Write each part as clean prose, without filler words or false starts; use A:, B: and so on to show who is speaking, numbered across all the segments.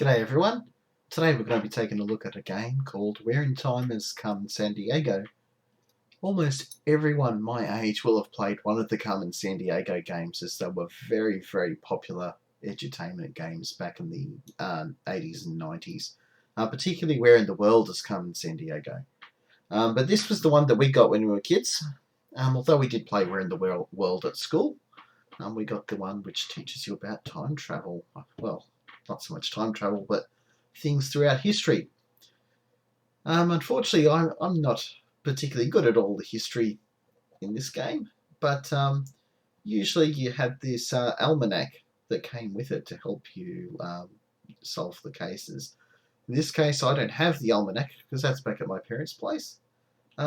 A: G'day everyone. Today we're going to be taking a look at a game called Where in Time as Carmen Sandiego. Almost everyone my age will have played one of the Carmen Sandiego games, as they were very, very popular edutainment games back in the 80s and 90s, particularly Where in the World as Carmen Sandiego. But this was the one that we got when we were kids. Although we did play Where in the World at school, we got the one which teaches you about time travel. Well, not so much time travel, but things throughout history. Unfortunately, I'm not particularly good at all the history in this game, but usually you had this almanac that came with it to help you solve the cases. In this case, I don't have the almanac because that's back at my parents' place.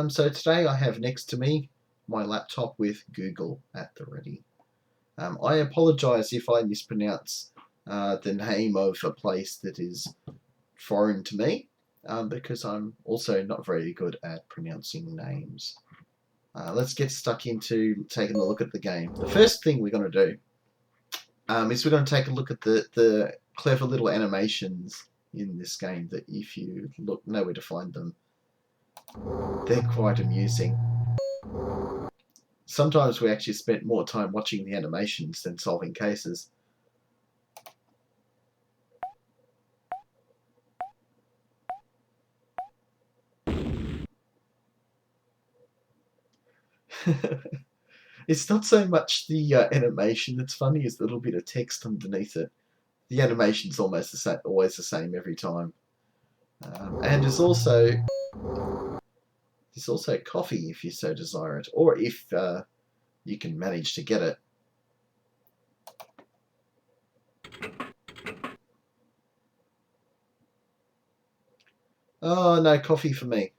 A: So today I have next to me my laptop with Google at the ready. I apologise if I mispronounce the name of a place that is foreign to me, because I'm also not very good at pronouncing names. Let's get stuck into taking a look at the game. The first thing we're going to do is we're going to take a look at the clever little animations in this game that, if you know where to find them, they're quite amusing. Sometimes we actually spent more time watching the animations than solving cases. It's not so much the animation that's funny as the little bit of text underneath it. The animation's almost the same, always the same every time. And there's also coffee if you so desire it, or if you can manage to get it. Oh, no coffee for me.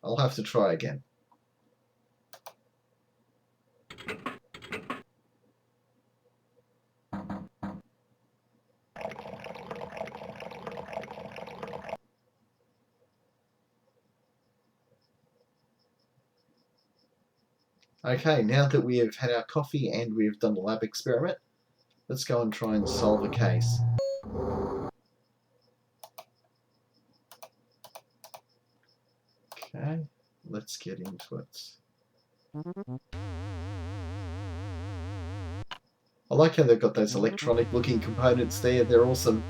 A: I'll have to try again. Okay, now that we have had our coffee and we've done the lab experiment, let's go and try and solve a case. Okay, let's get into it. I like how they've got those electronic looking components there, they're awesome.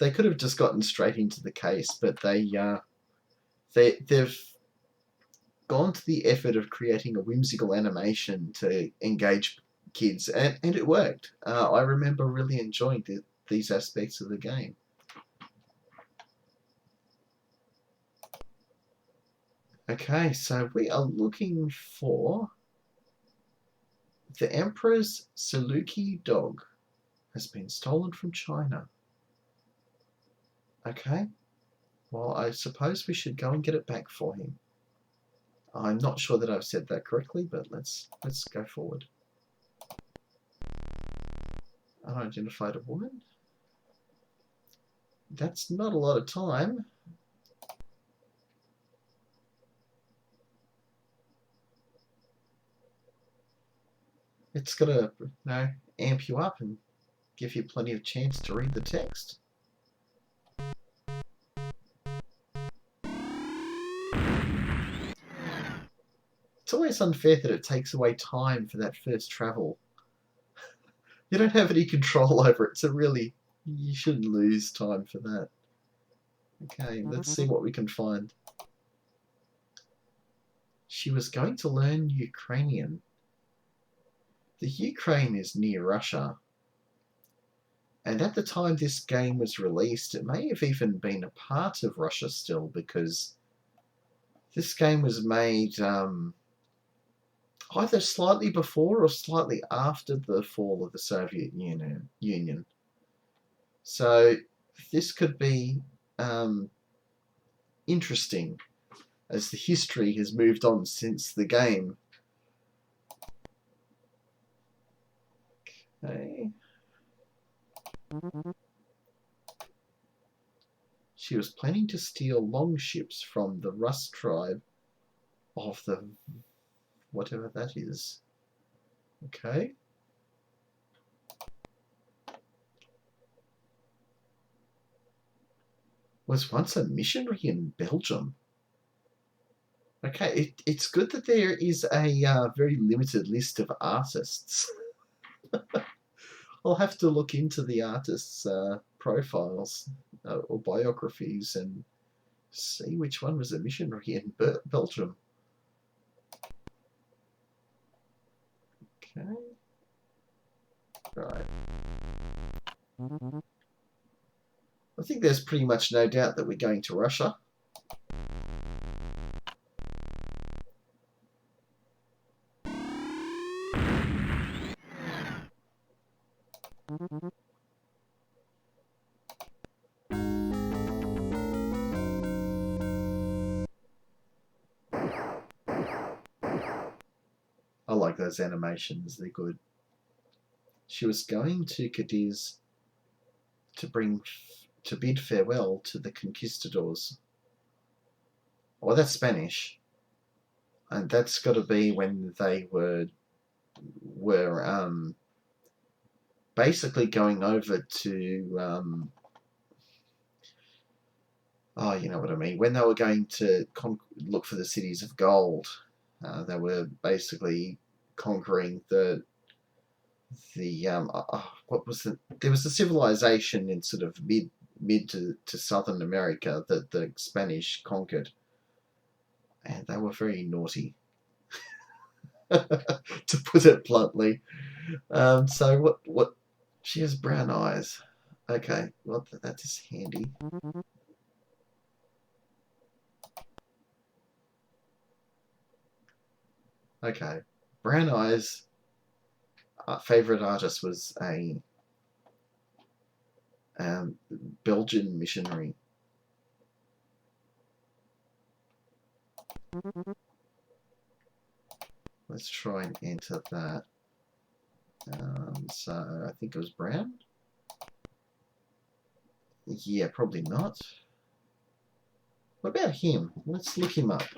A: They could have just gotten straight into the case, but they've gone to the effort of creating a whimsical animation to engage kids, and it worked. I remember really enjoying these aspects of the game. Okay, so we are looking for the Emperor's Saluki dog has been stolen from China. Okay, well, I suppose we should go and get it back for him. I'm not sure that I've said that correctly, but let's go forward. Unidentified woman. That's not a lot of time. It's got to, amp you up and give you plenty of chance to read the text. It's always unfair that it takes away time for that first travel. You don't have any control over it, so really, you shouldn't lose time for that. Okay, let's see what we can find. She was going to learn Ukrainian. The Ukraine is near Russia. And at the time this game was released, it may have even been a part of Russia still, because this game was made either slightly before or slightly after the fall of the Soviet Union. So this could be interesting, as the history has moved on since the game. Okay. She was planning to steal longships from the Rus tribe of the whatever that is. Okay. was once a missionary in Belgium. Okay, it's good that there is a very limited list of artists. I'll have to look into the artists' profiles or biographies and see which one was a missionary in Belgium. Okay. Right. I think there's pretty much no doubt that we're going to Russia. I like those animations, they're good. She was going to Cadiz to bid farewell to the conquistadors. Well, that's Spanish, and that's got to be when they were basically going over to oh, you know what I mean. When they were going to look for the cities of gold, they were basically conquering the what was the there was a civilization in sort of mid to Southern America that the Spanish conquered, and they were very naughty, to put it bluntly. So what? She has brown eyes. Okay, well that is handy. Okay, brown eyes. Favorite artist was a Belgian missionary. Let's try and enter that. So I think it was brown. Yeah, probably not. What about him? Let's look him up.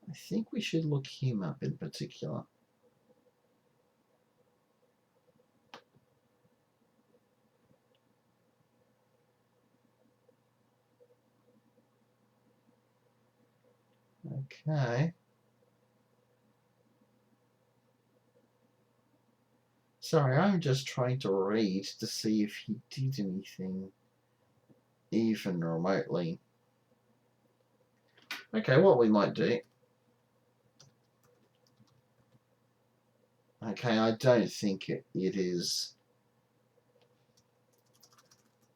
A: I think we should look him up in particular. Okay. Sorry, I'm just trying to read to see if he did anything even remotely. Okay, what we might do. Okay, I don't think it is.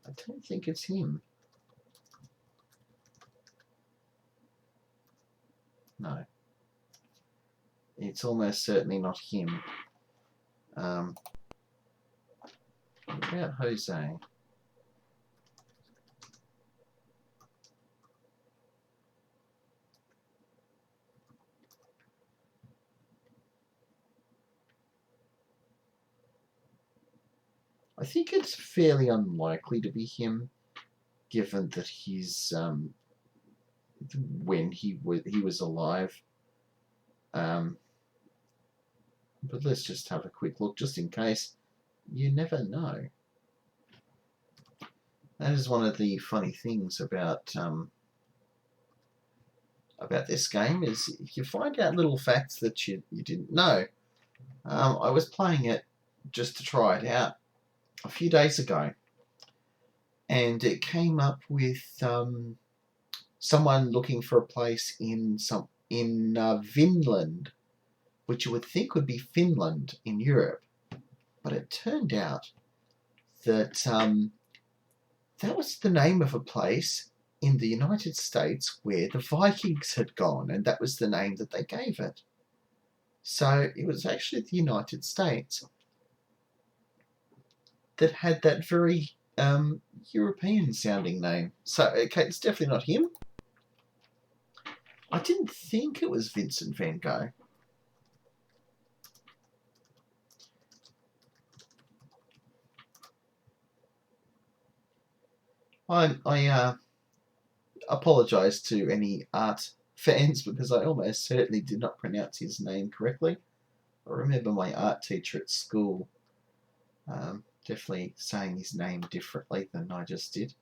A: I don't think it's him. No. It's almost certainly not him. What about Jose? I think it's fairly unlikely to be him, given that he's when he was alive. But let's just have a quick look, just in case. You never know. That is one of the funny things about this game, is you find out little facts that you didn't know. I was playing it just to try it out a few days ago, and it came up with someone looking for a place in Vinland, which you would think would be Finland in Europe, but it turned out that that was the name of a place in the United States where the Vikings had gone, and that was the name that they gave it. So it was actually the United States that had that very European-sounding name. So, okay, it's definitely not him. I didn't think it was Vincent van Gogh. I apologise to any art fans because I almost certainly did not pronounce his name correctly. I remember my art teacher at school Definitely saying his name differently than I just did.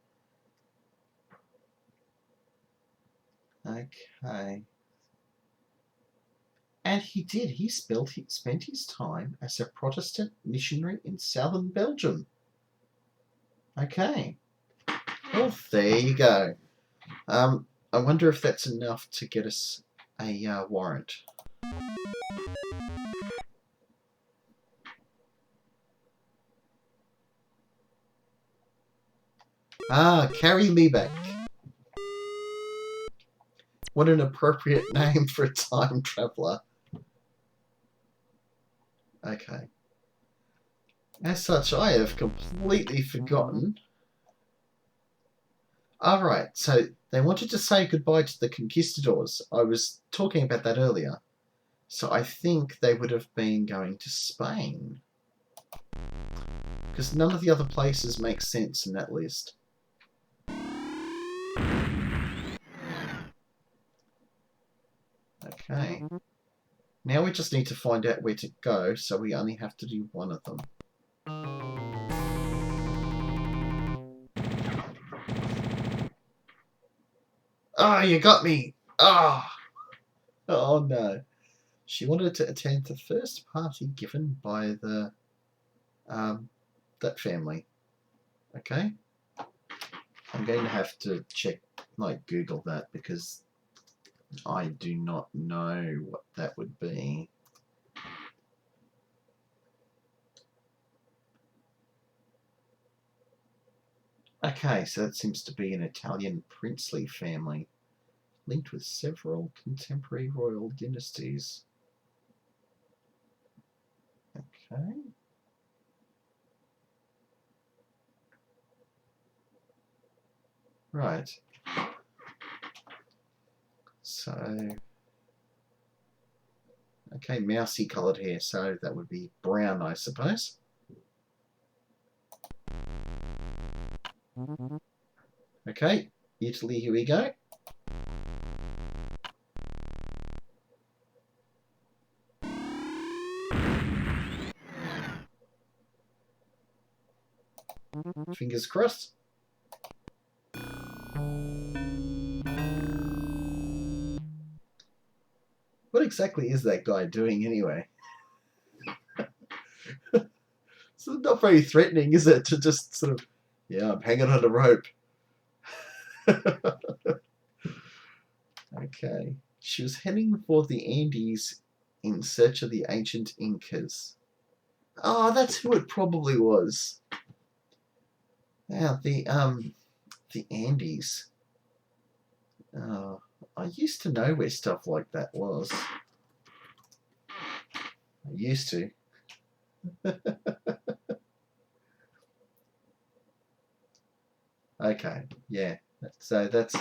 A: Okay. And he did. He spent his time as a Protestant missionary in southern Belgium. Okay. Well, there you go. I wonder if that's enough to get us a warrant. Carry me back. What an appropriate name for a time traveller. Okay. As such, I have completely forgotten. Alright, so they wanted to say goodbye to the conquistadors. I was talking about that earlier. So I think they would have been going to Spain. Because none of the other places make sense in that list. Okay. Now we just need to find out where to go, so we only have to do one of them. Oh, you got me! Oh! Oh no. She wanted to attend the first party given by the that family. Okay? I'm going to have to check, like, Google that, because I do not know what that would be. Okay, so that seems to be an Italian princely family, linked with several contemporary royal dynasties. Okay. Right. So, okay, mousy coloured hair, so that would be brown, I suppose. Okay, Italy, here we go. Fingers crossed. What exactly is that guy doing anyway? It's not very threatening, is it? To just sort of, yeah, I'm hanging on a rope. Okay. She was heading for the Andes in search of the ancient Incas. Oh, that's who it probably was. Yeah, the Andes. I used to know where stuff like that was. I used to. Okay, yeah. So that's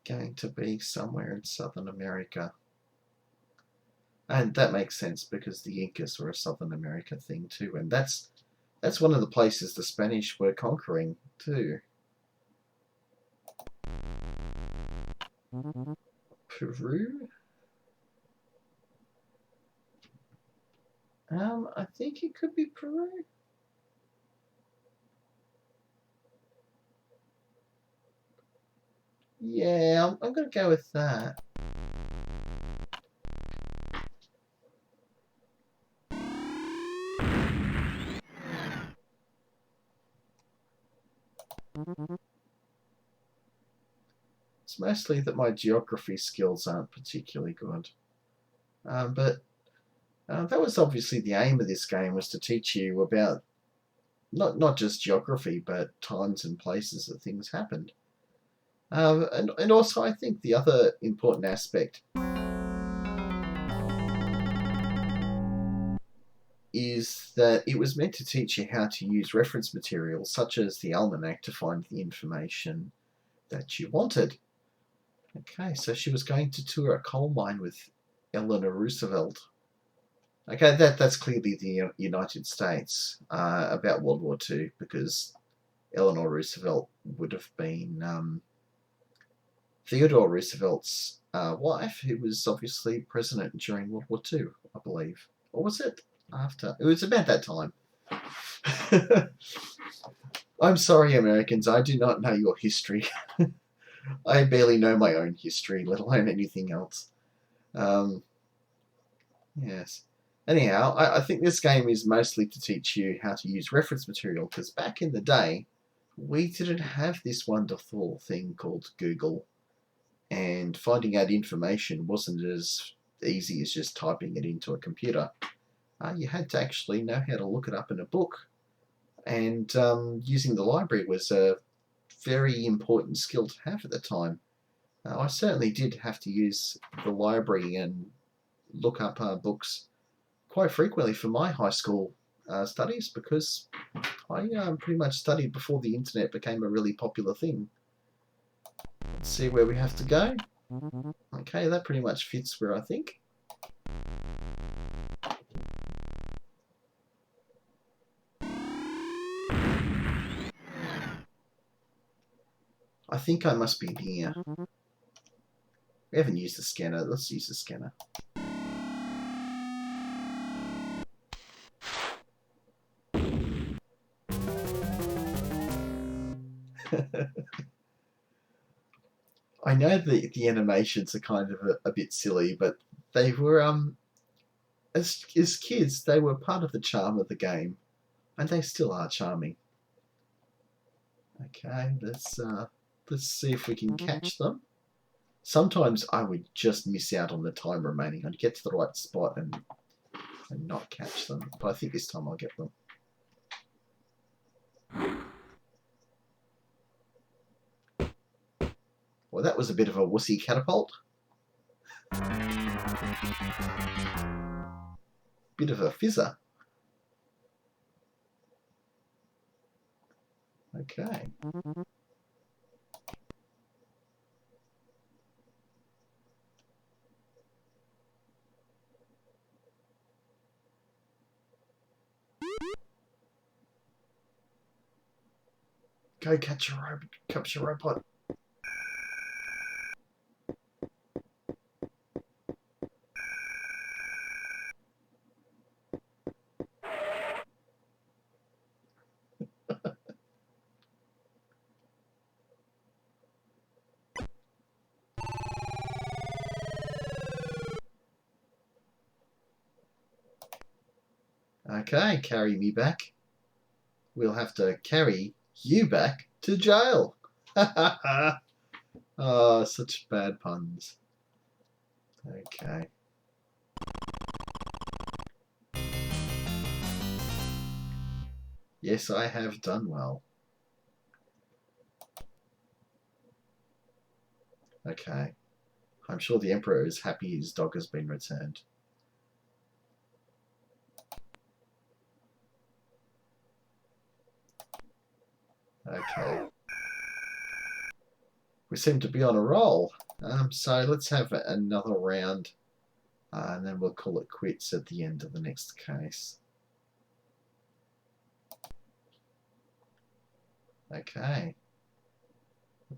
A: going to be somewhere in Southern America. And that makes sense because the Incas were a Southern America thing too, and that's one of the places the Spanish were conquering too. Peru? I think it could be Peru. Yeah, I'm going to go with that. It's mostly that my geography skills aren't particularly good. But that was obviously the aim of this game, was to teach you about not just geography, but times and places that things happened. And also, I think the other important aspect is that it was meant to teach you how to use reference materials such as the almanac to find the information that you wanted. Okay, so she was going to tour a coal mine with Eleanor Roosevelt. Okay, that's clearly the United States, about World War II, because Eleanor Roosevelt would have been Theodore Roosevelt's wife, who was obviously president during World War II, I believe. Or was it? after. It was about that time. I'm sorry, Americans, I do not know your history. I barely know my own history, let alone anything else. Yes. Anyhow, I think this game is mostly to teach you how to use reference material, because back in the day, we didn't have this wonderful thing called Google, and finding out information wasn't as easy as just typing it into a computer. You had to actually know how to look it up in a book, and using the library was a very important skill to have at the time. I certainly did have to use the library and look up books quite frequently for my high school studies, because I pretty much studied before the internet became a really popular thing. Let's see where we have to go. Okay, that pretty much fits where I think. I think I must be here. We haven't used the scanner. Let's use the scanner. I know the animations are kind of a bit silly, but they were as kids they were part of the charm of the game, and they still are charming. Okay, let's see if we can catch them. Sometimes I would just miss out on the time remaining. I'd get to the right spot and not catch them, but I think this time I'll get them. Well, that was a bit of a wussy catapult. Bit of a fizzer. Okay. Go catch a robot. Okay, carry me back. We'll have to carry you back to jail. Oh, such bad puns. Okay. Yes, I have done well. Okay. I'm sure the Emperor is happy his dog has been returned. Okay. We seem to be on a roll. So let's have another round, and then we'll call it quits at the end of the next case. Okay.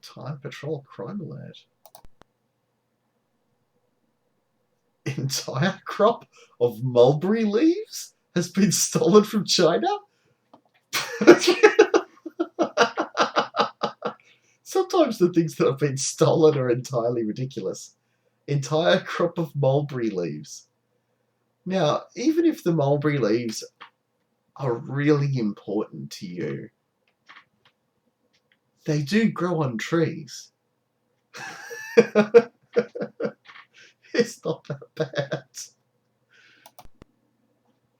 A: Time Patrol Crime Alert. Entire crop of mulberry leaves has been stolen from China? Sometimes the things that have been stolen are entirely ridiculous. Entire crop of mulberry leaves. Now, even if the mulberry leaves are really important to you, they do grow on trees. It's not that bad.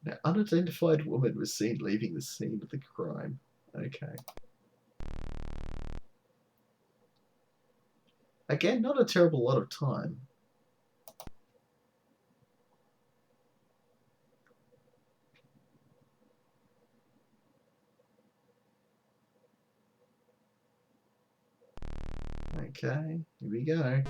A: Now, unidentified woman was seen leaving the scene of the crime. Okay. Again, not a terrible lot of time. Okay, here we go.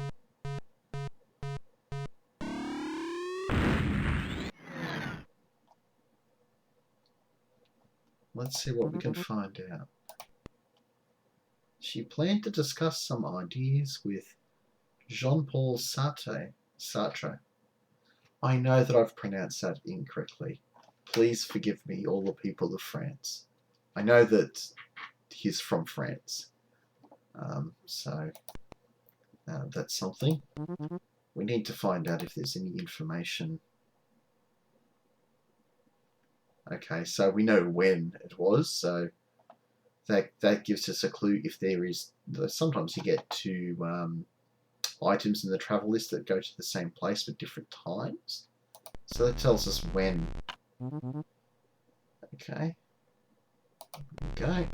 A: Let's see what we can find out. She planned to discuss some ideas with Jean-Paul Sartre. I know that I've pronounced that incorrectly. Please forgive me, all the people of France. I know that he's from France. So that's something. We need to find out if there's any information. Okay, so we know when it was, so that gives us a clue if there is. Sometimes you get two items in the travel list that go to the same place but different times. So that tells us when. Okay. Go.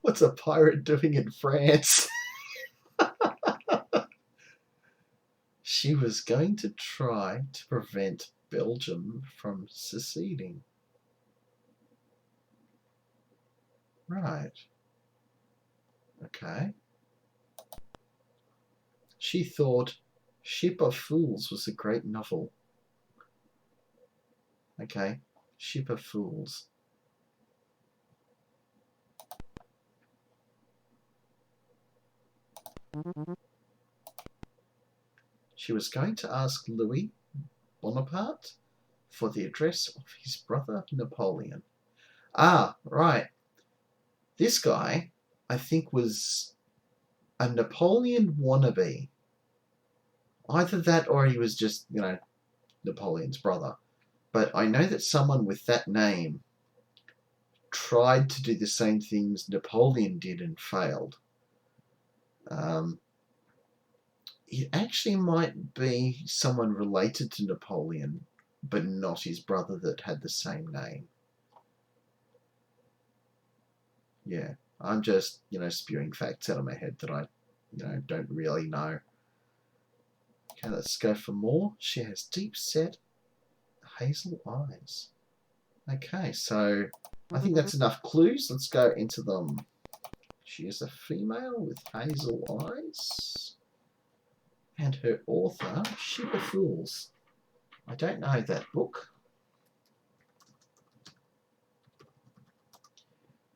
A: What's a pirate doing in France? She was going to try to prevent Belgium from seceding. Right. Okay. She thought Ship of Fools was a great novel. Okay. Ship of Fools. She was going to ask Louis Bonaparte for the address of his brother Napoleon. Ah, right. This guy, I think, was a Napoleon wannabe. Either that or he was just, Napoleon's brother. But I know that someone with that name tried to do the same things Napoleon did and failed. It actually might be someone related to Napoleon, but not his brother that had the same name. Yeah, I'm just, spewing facts out of my head that I, don't really know. Okay, let's go for more. She has deep set hazel eyes. Okay, so I think that's enough clues. Let's go into them. She is a female with hazel eyes. And her author, Ship of Fools. I don't know that book,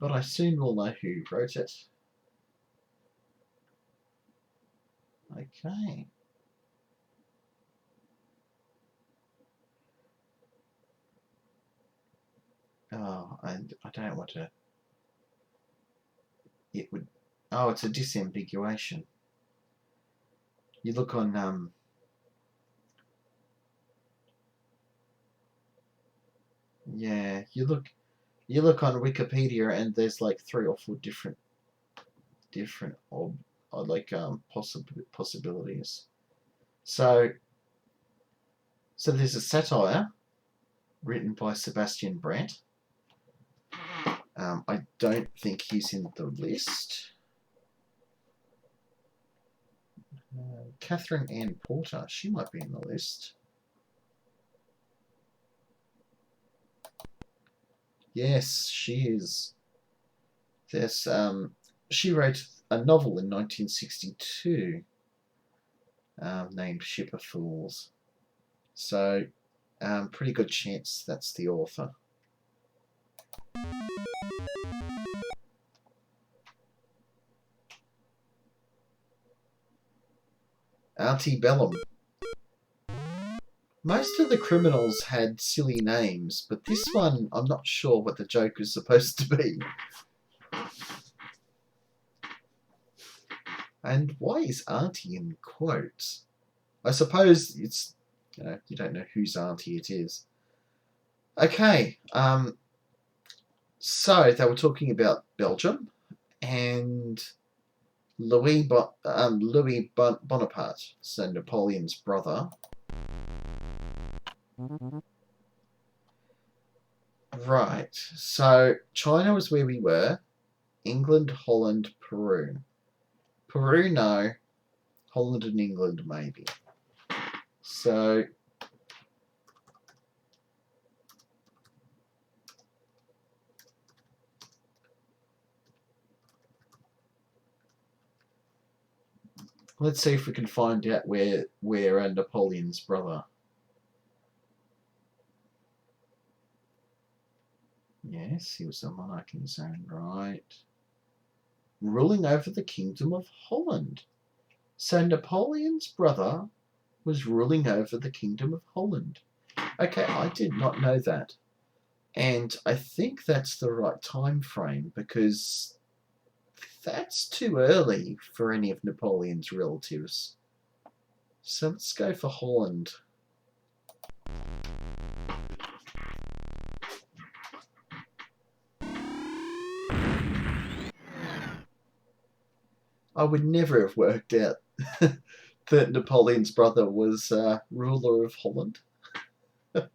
A: but I soon will know who wrote it. Okay. Oh, and I don't want to. It would. Oh, it's a disambiguation. You look on yeah, you look on Wikipedia and there's like 3 or 4 different possibilities. So there's a satire written by Sebastian Brandt. I don't think he's in the list. Catherine Ann Porter, she might be in the list. Yes, she is. There's she wrote a novel in 1962 named Ship of Fools. So, pretty good chance that's the author. Antebellum. Most of the criminals had silly names, but this one, I'm not sure what the joke is supposed to be. And why is Auntie in quotes? I suppose it's, you don't know whose auntie it is. Okay, so they were talking about Belgium and Louis Bonaparte, so Napoleon's brother. Right, so China was where we were. England, Holland, Peru. Peru, no. Holland and England, maybe. So let's see if we can find out where Napoleon's brother. Yes, he was a monarch in his own right. Ruling over the Kingdom of Holland. So Napoleon's brother was ruling over the Kingdom of Holland. Okay, I did not know that. And I think that's the right time frame because that's too early for any of Napoleon's relatives. So let's go for Holland. I would never have worked out that Napoleon's brother was ruler of Holland. You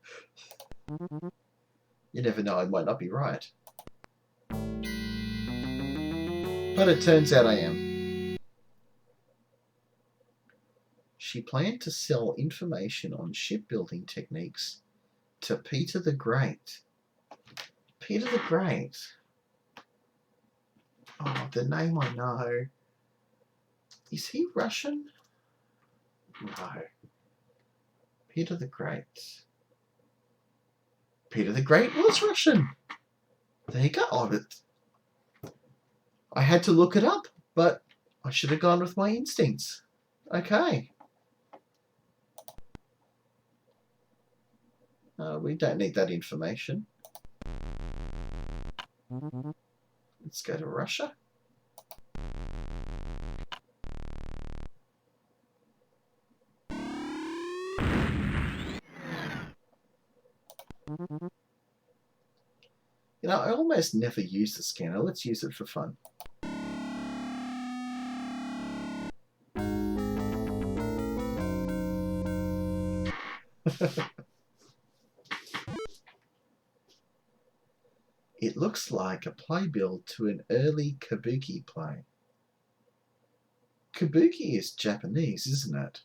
A: never know, I might not be right. But it turns out I am. She planned to sell information on shipbuilding techniques to Peter the Great. Peter the Great. Oh, the name I know. Is he Russian? No. Peter the Great. Peter the Great was Russian. There you go. Oh, I had to look it up, but I should have gone with my instincts. Okay. We don't need that information. Let's go to Russia. You know, I almost never use the scanner. Let's use it for fun. It looks like a playbill to an early kabuki play. Kabuki is Japanese, isn't it?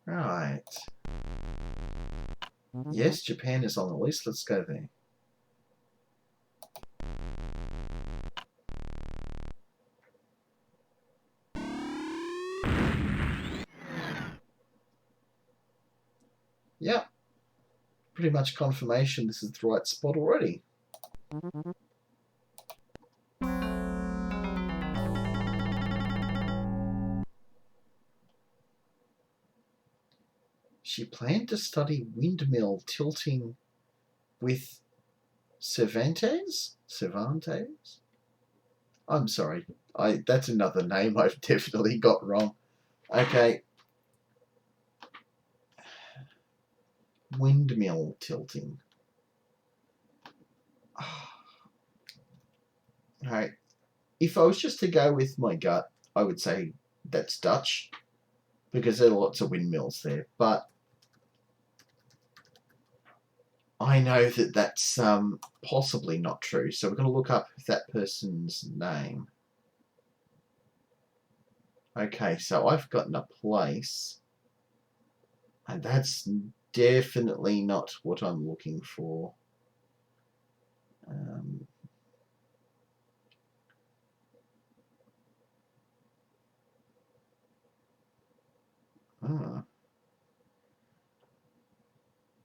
A: Right. Yes, Japan is on the list. Let's go there. Yep. Pretty much confirmation this is the right spot already. She planned to study windmill tilting with Cervantes? Cervantes? I'm sorry. That's another name I've definitely got wrong. Okay. Windmill tilting. Alright. If I was just to go with my gut, I would say that's Dutch. Because there are lots of windmills there. But I know that that's possibly not true. So we're going to look up that person's name. Okay, so I've gotten a place. And that's definitely not what I'm looking for.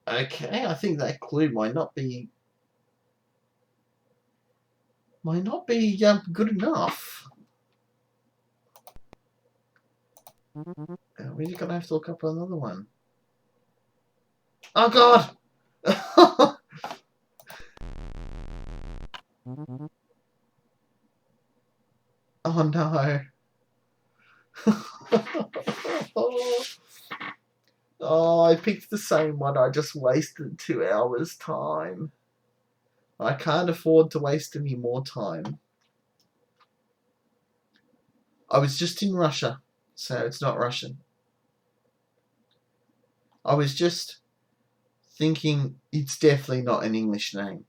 A: Okay, I think that clue might not be good enough. We're gonna have to look up another one. Oh God! Oh no! Oh, I picked the same one. I just wasted 2 hours' time. I can't afford to waste any more time. I was just in Russia, so it's not Russian. I was just thinking it's definitely not an English name.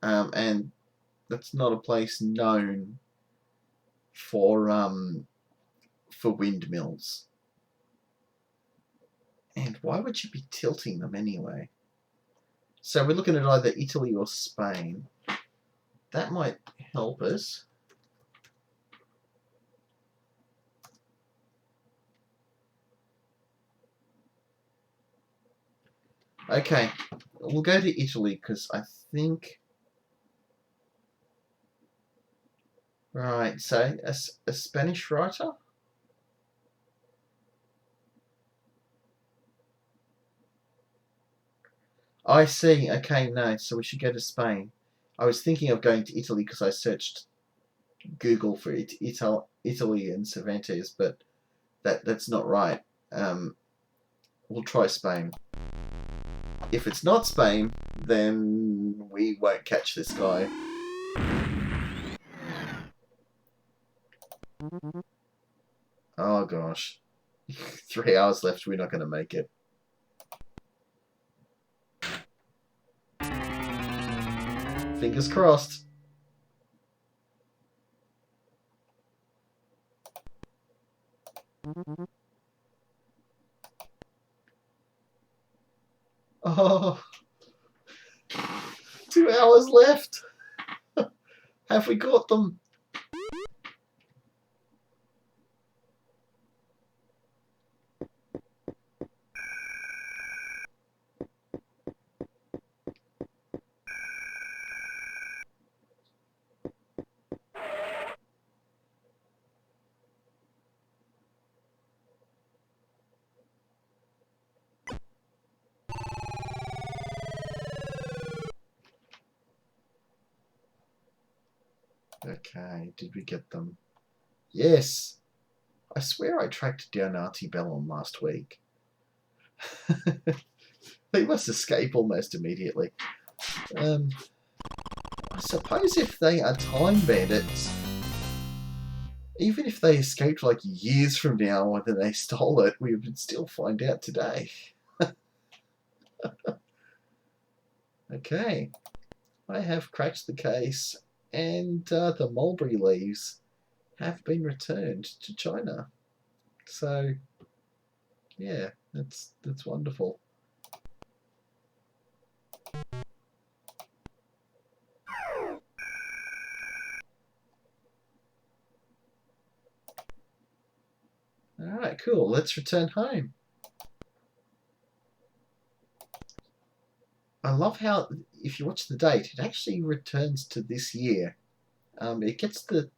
A: And that's not a place known for windmills. And why would you be tilting them anyway? So we're looking at either Italy or Spain. That might help us. Okay, we'll go to Italy because I think. Right, so a Spanish writer. I see. Okay, no, so we should go to Spain. I was thinking of going to Italy because I searched Google for Italy and Cervantes, but that's not right. We'll try Spain. If it's not Spain, then we won't catch this guy. Oh gosh. 3 hours left, we're not going to make it. Fingers crossed. Oh, 2 hours left. Have we got them? Okay, did we get them? Yes. I swear I tracked down Auntie Bellum last week. They must escape almost immediately. I suppose if they are time bandits, even if they escaped like years from now and then they stole it, we would still find out today. Okay, I have cracked the case, and the mulberry leaves have been returned to China. So, yeah, that's wonderful. Alright, cool. Let's return home. I love how, if you watch the date, it actually returns to this year. It gets the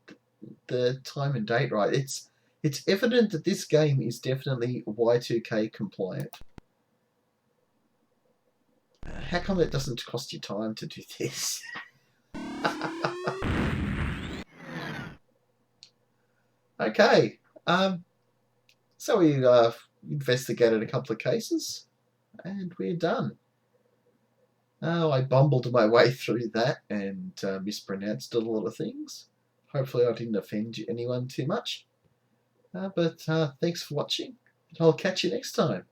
A: time and date right. It's evident that this game is definitely Y2K compliant. How come it doesn't cost you time to do this? Okay. So we investigated a couple of cases, and we're done. Oh, I bumbled my way through that and mispronounced a lot of things. Hopefully I didn't offend anyone too much. But thanks for watching, and I'll catch you next time.